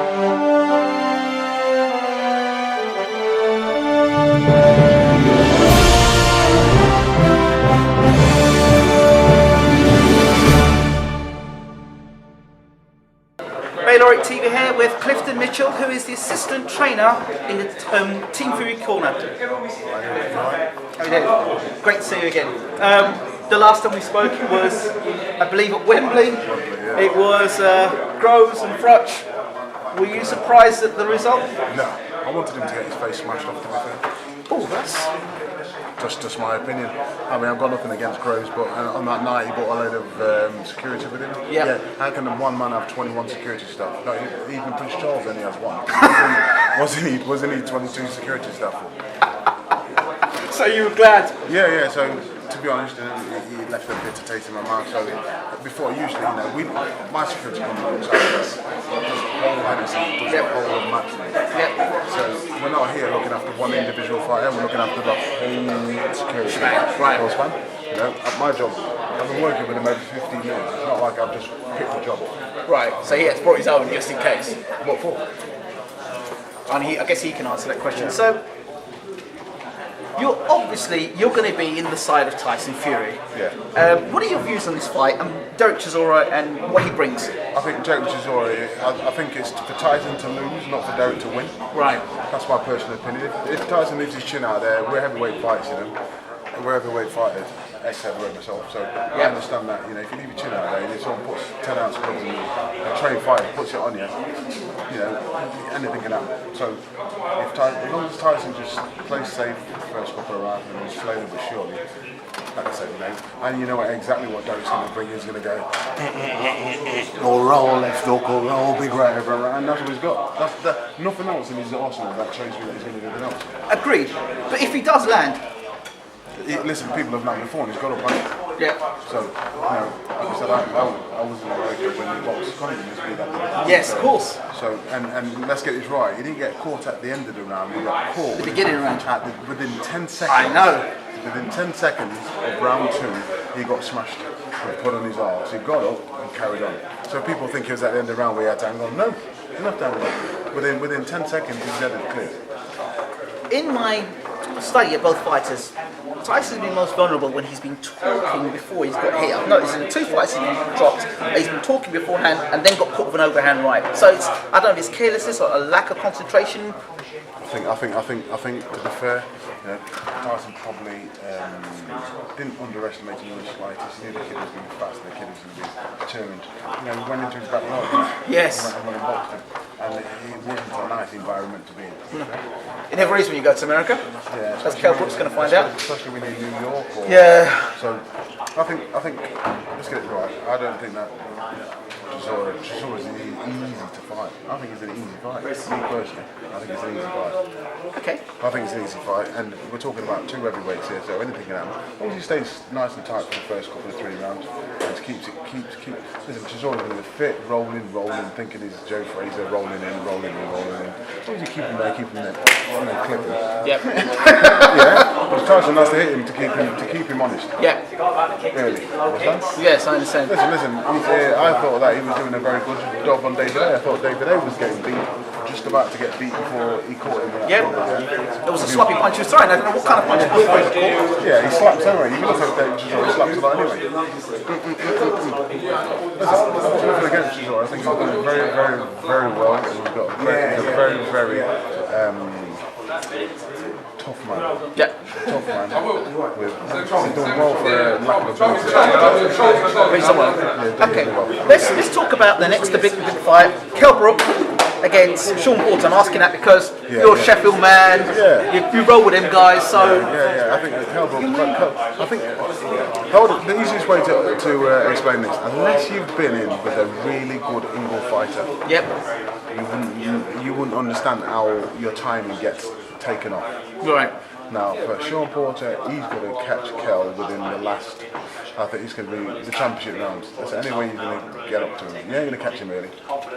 BWTMONLINE TV here with Clifton Mitchell, who is the assistant trainer in the Team Fury corner. How are you doing? Great to see you again. The last time we spoke was, I believe, at Wembley. It was Groves and Frutch. Were you surprised at the result? No, I wanted him to get his face smashed off, to be fair. Oh, that's... Just my opinion. I mean, I've got nothing against Groves, but on that night he brought a load of security with him. Yeah. How can one man have 21 security staff? No, even Prince Charles only has one. wasn't he 22 security staff? So you were glad? Yeah. So to be honest, he left a bitter taste in my mouth. So before, usually, my security company looks after whole Hennessy, does the whole match. So we're not here looking after one individual fighter, we're looking after the whole security. Right. My job, I've been working with him over 15 years. It's not like I've just picked the job up. Right, so he has brought his own just in case. What for? And I guess he can answer that question. So, you're going to be in the side of Tyson Fury. Yeah. What are your views on this fight and Dereck Chisora and what he brings? I think Dereck Chisora, I think it's for Tyson to lose, not for Dereck to win. Right. That's my personal opinion. If Tyson leaves his chin out there, we're heavyweight fights, We're heavyweight fighters, ex-heavyweight myself, so I understand that, if you leave your chin out there and if someone puts 10 ounce gloves on you, a trained fighter puts it on you, anything can happen. So as long as Tyson just plays safe the first couple of rounds and then slowly but surely, like I said, and you know exactly what Dereck's going to bring, he's going to go, or roll left hook, or roll big right over around, and that's what he's got. Nothing else in his arsenal that shows me that he's going to do anything else. Agreed. But if he does land... Listen, people have landed before and he's got up on it. Yeah. So, like I said, I was in America when the box Connington used to be that. Yes, of course. So, and let's get this right, he didn't get caught at the end of the round, he got caught the beginning round. Within 10 seconds. I know. Within 10 seconds of round 2, he got smashed and put on his arse. He got up and carried on. So people think it was at the end of the round where he had to hang on. No, he didn't have to hang on. Within 10 seconds, he was dead and clear. In my study of both fighters, Tyson's been most vulnerable when he's been talking before he's got hit. I've noticed in the 2 fights he's been dropped, he's been talking beforehand and then got caught with an overhand right. So it's, I don't know if it's carelessness or a lack of concentration. I think to be fair, Tyson probably didn't underestimate him in the slightest. He knew the kid was going to be fast and the kid was going to be determined. He went into his back line. Yes. And went and boxed him. And it wasn't a nice environment to be in. It never is when you go to America. Yeah. As Kell Brook's going to find out. Especially when you're in New York. So I think let's get it right. I don't think that Chisora is easy to fight. I think it's an easy fight. Me personally, I think it's an easy fight. Okay. I think it's an easy fight, and we're talking about 2 heavyweights here, so anything can happen. As long as he stays nice and tight for the first couple of 3 rounds, and keeps. Listen, Chisora's going to fit, rolling, thinking he's Joe Fraser, rolling in. As long as you keep him there, clipping. Yep. Yeah. But Tyson has to hit him to keep him honest. Yeah. Really. Understand? Yes, I understand. Listen. I thought that he was doing a very good job on David A. I thought David A was getting beat, just about to get beat before he caught him. It was a sloppy punch he was throwing. I don't know what kind of punch it was. Yeah, he slaps anyway. You look at Dereck Chisora, he slaps a lot anyway. Listen, nothing against Chisora. I think he's done very, very, very well. He's a very, very tough man. Yeah. Tough man. He's doing well for lack of a Okay. Let's talk about the next big fight. Kell Brook against Sean Porter. I'm asking that because you're a Sheffield man. Yeah. You roll with them guys, so. Yeah. I think Kell Brook. The easiest way to explain this, unless you've been in with a really good Ingle fighter, you wouldn't understand how your timing gets taken off. Right. Now, for Sean Porter, he's going to catch Kell within the last, I think it's going to be the championship rounds. That's any way you're going to get up to him. You ain't going to catch him early.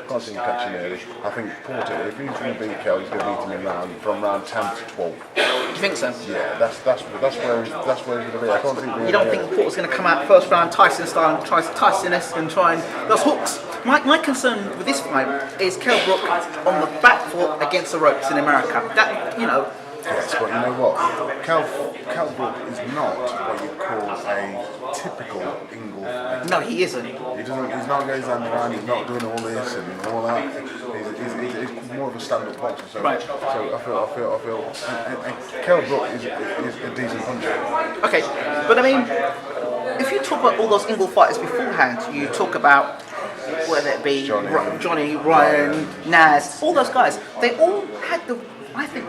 Can't see him catching early. I think Porter, if he's going to beat Kell, he's going to beat him from round 10 to 12. You think so? Yeah, that's where he's going to be. I can't think. You don't think Porter's going to come out first round Tyson style and try Tyson-esque and try and those hooks? My concern with this fight is Kell Brook on the back foot against the ropes in America. That, you know. Yes, but you know what? Kell Brook is not what you call a typical Ingle fighter. No, he isn't. He's not going around, he's not doing all this and all that. He's more of a stand-up boxer. So, right. So I feel and Kell Brook is a decent puncher. Okay, but I mean, if you talk about all those Ingle fighters beforehand, you talk about whether it be Johnny, Ryan, Naz, all those guys, they all had the, I think,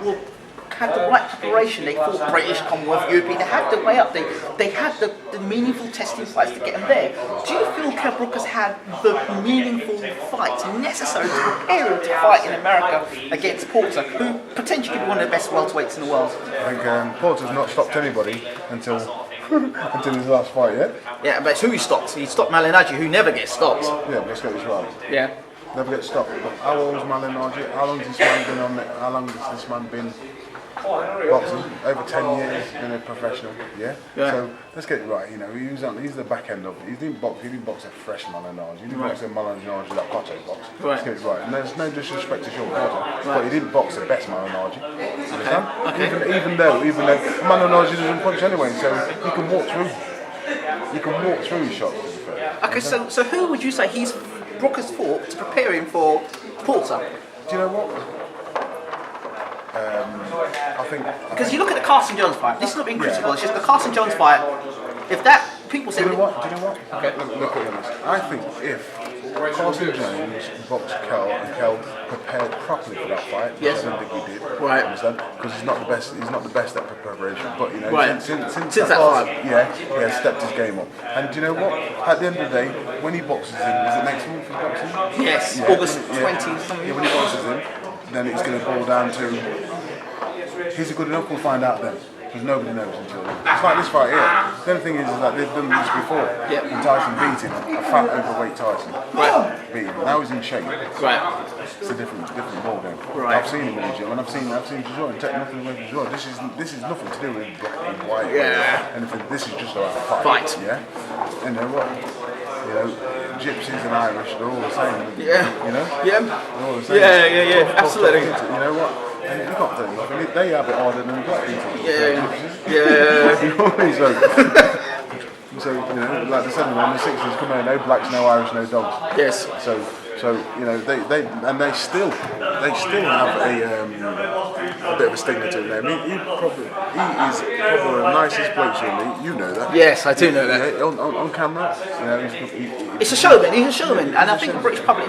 had the right preparation. They fought British, Commonwealth, European. They had the way up. They had the meaningful testing fights to get them there. Do you feel Kell Brook has had the meaningful fights necessary to prepare him to fight in America against Porter, who potentially could be one of the best welterweights in the world? I think Porter's not stopped anybody until his last fight yet. Yeah, but it's who he stopped. He stopped Malignaggi, who never gets stopped. Yeah, but let's get this right. Yeah. Never get stopped. But how old is Malignaggi? How long has this man been on it? How long has this man been boxing? Over 10 years, been a professional. Yeah. So let's get it right. You know, he's the back end of it. He didn't box a fresh Malignaggi. He didn't box a Malignaggi that Cotto boxed. Let's get it right. And there's no disrespect to Sean Porter, but he didn't box the best Malignaggi. Understand? Okay. Even though Malignaggi doesn't punch anyway, so he can walk through. You can walk through his shots. Okay, so who would you say Brook has fought to prepare him for Porter? Do you know what? I think because you look at the Carson Jones fight. This is not being critical. It's just the Carson Jones fight. If that people say, do you know what? Okay, look at this. I think if Carson Jones boxed Kell and Kell prepared properly for that fight, yes, I don't think he did. Right. Understand? Because he's not the best. He's not the best at preparation. But you know, right. since that fight, he has stepped his game up. And do you know what? At the end of the day, when he boxes him, is it next month he's boxing? Yes, August 20th. Yeah, when he boxes him, then it's going to boil down to. Is he good enough? We'll find out then. Because nobody knows until then. It's like this fight here. The only thing is that they've done this before. Yep. And Tyson beat him, a fat overweight Tyson. Right. Beat him. Now he's in shape. Right. It's a different ball game. Right. I've seen him in the gym and I've seen Chisora and take nothing away from Chisora. This is nothing to do with black and white or anything. This is just about a fight. Yeah. And you know what? You know, gypsies and Irish, they're all the same. Yeah. You know? Yeah. They're all the same. Yeah. Absolutely. You know what? You can't do nothing. They have it harder than black people. Yeah. You know what I mean? So you know, like the 70s and the 60s, come on, no blacks, no Irish, no dogs. Yes. So you know, they still have a bit of a stigma to them. He is probably the nicest bloke to me. You know that. Yes, I do know that. Yeah, on camera, you know, it's a showman. He's a showman, and I think the British public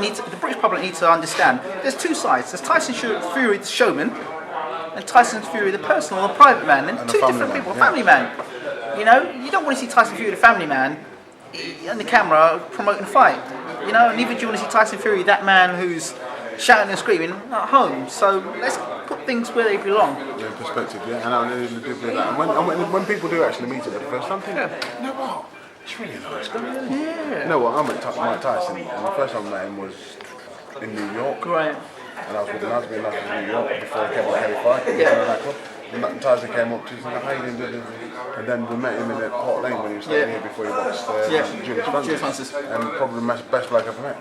needs to understand. There's two sides. There's Tyson Fury, the showman, and Tyson Fury, the personal, the private man, and two different people. Family man. You know, you don't want to see Tyson Fury, the family man, on the camera promoting a fight. You know, neither do you want to see Tyson Fury, that man who's shouting and screaming at home. So let's put things where they belong. In perspective, yeah. And I really do believe that. And when people do actually meet him for the first time, think, you know what? It's really nice guy. Yeah. You know what? I met Mike Tyson, and the first time I met him was in New York. Right. And I was with the being in New York before I came to Kelly fight. Yeah. And Tyson came up to us and like, how you doing? And then we met him in at Port Lane when he was staying here before he boxed Julius Francis. And probably the best bloke I've ever met.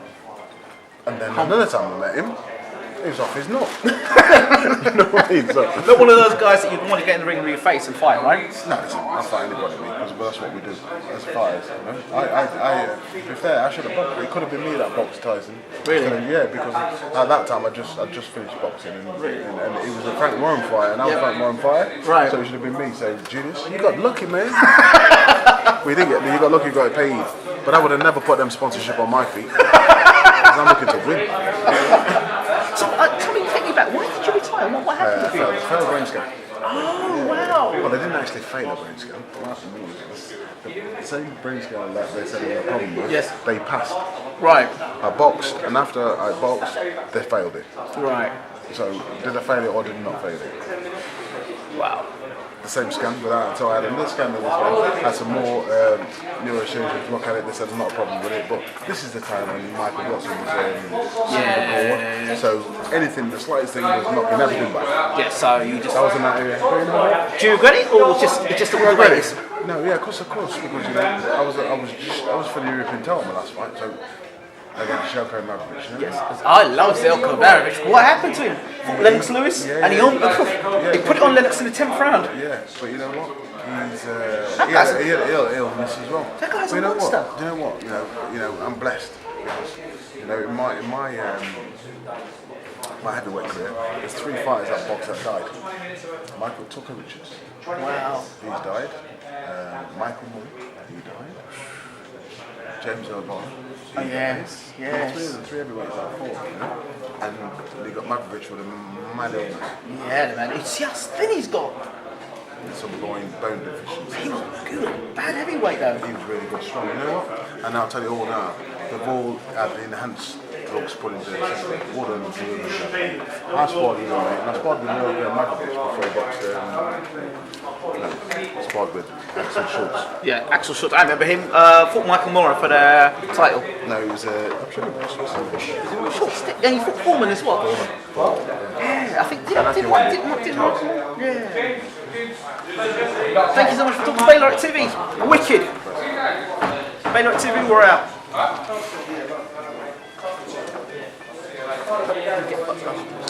And then another time I met him, he was off his nut. You know what I mean? So, not one of those guys that you'd want to get in the ring with your face and fight, right? No, I'll fight anybody, because that's what we do as fighters. You know? To be fair, I should have boxed. It could have been me that boxed Tyson. Really? Yeah, because at that time I just finished boxing, and it was a Frank Warren fight, and I was a Frank Warren fight. Right. So it should have been me. So Julius, you got lucky, man. We didn't get. You got lucky, you got paid. But I would have never put them sponsorship on my feet. Because I'm looking to win. So, take me back. Why did you retire? What happened to you? Failed brain scan. Oh, wow. Well, they didn't actually fail a brain scan. The same brain scan that they said they had a problem with, they passed. Right. I boxed, and after I boxed, they failed it. Right. So, did I fail it or did I not fail it? Wow. The same scan without, so I had another scan that was had some more neurosurgeons look at it. They said there's not a problem with it, but this is the time when Michael Watson was so anything, the slightest thing was knocking everything back. Yeah, so you just. That was in that area. Do you regret it, or just the way it is? No, yeah, of course, because you know, I was for the European title my last fight, so against Shelko Maverick. You know? Yes, I love Zelko Maverick. What happened to him? Fought Lennox Lewis, and he put it on Lennox in the 10th round. Yeah, but you know what? He had illness as well. That guy's but a monster. Do you know what? You know, I'm blessed because in my heavyweight career, there's 3 fighters that boxed that died. Michael Tukovic, Wow. he's died. Michael Moore, he died. James O'Brien. Oh, yes, yes. Three heavyweights that fought, you know? And they got Maverick with a mad illness. Yeah, man. It's just then he's got. Some bone deficiency. He was good. Bad heavyweight though. He was really good, strong. You know what? And I'll tell you all now, they've all had the enhanced drugs put into the system. All of them. I sparred with him, mate. And I sparred with Maverick before he boxed. Sparred with Axel Schultz. Yeah, Axel Schultz. I remember him. Fought Michael Moore for the title. No, he was I'm sure he was Schultz. And he fought Foreman as well. Yeah, I think didn't Yeah. Thank you so much for talking to BWTMONLINE TV. Wicked. BWTMONLINE TV, we're out.